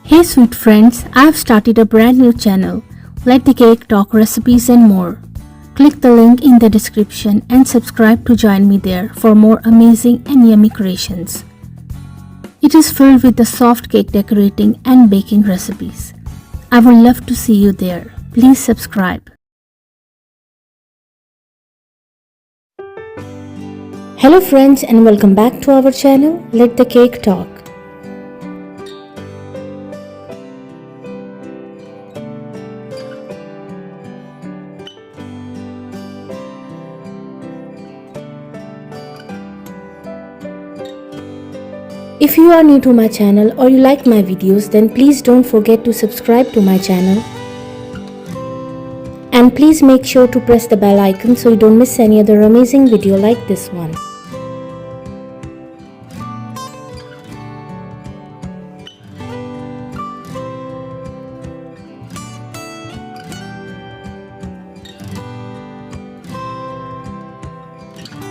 Hey sweet friends, I have started a brand new channel. Let the Cake Talk recipes and more. Click the link in the description and subscribe to join me there for more amazing and yummy creations. It is filled with the soft cake decorating and baking recipes. I would love to see you there. Please subscribe. Hello friends and welcome back to our channel Let the Cake Talk. If you are new to my channel or you like my videos, then please don't forget to subscribe to my channel. And please make sure to press the bell icon so you don't miss any other amazing video like this one.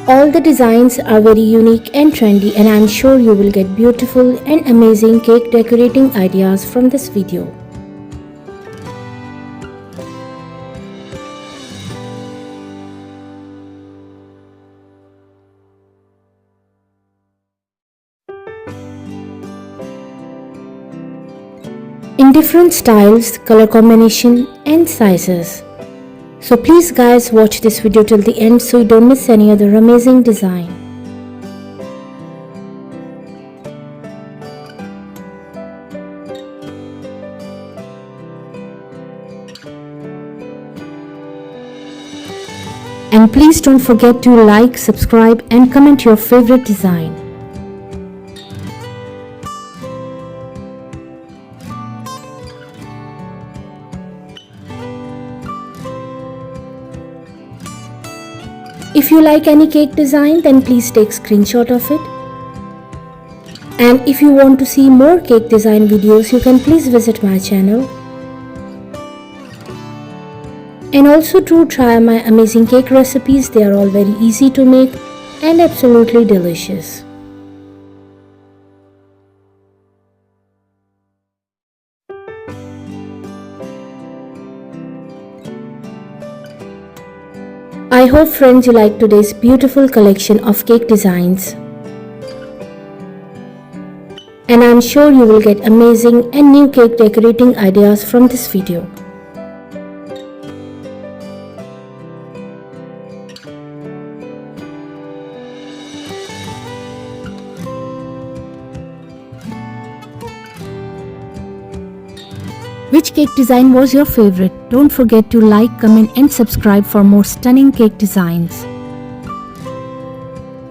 All the designs are very unique and trendy, and I'm sure you will get beautiful and amazing cake decorating ideas from this video. In different styles, color combination and sizes. So please guys watch this video till the end so you don't miss any other amazing design. And please don't forget to like, subscribe and comment your favorite design. If you like any cake design, then please take screenshot of it. And if you want to see more cake design videos, you can please visit my channel. And also do try my amazing cake recipes. They are all very easy to make and absolutely delicious. I hope friends you like today's beautiful collection of cake designs. And I'm sure you will get amazing and new cake decorating ideas from this video. Which cake design was your favorite? Don't forget to like, comment and subscribe for more stunning cake designs.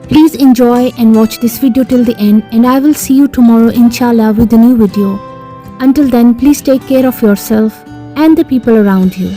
Please enjoy and watch this video till the end, and I will see you tomorrow inshallah with a new video. Until then, please take care of yourself and the people around you.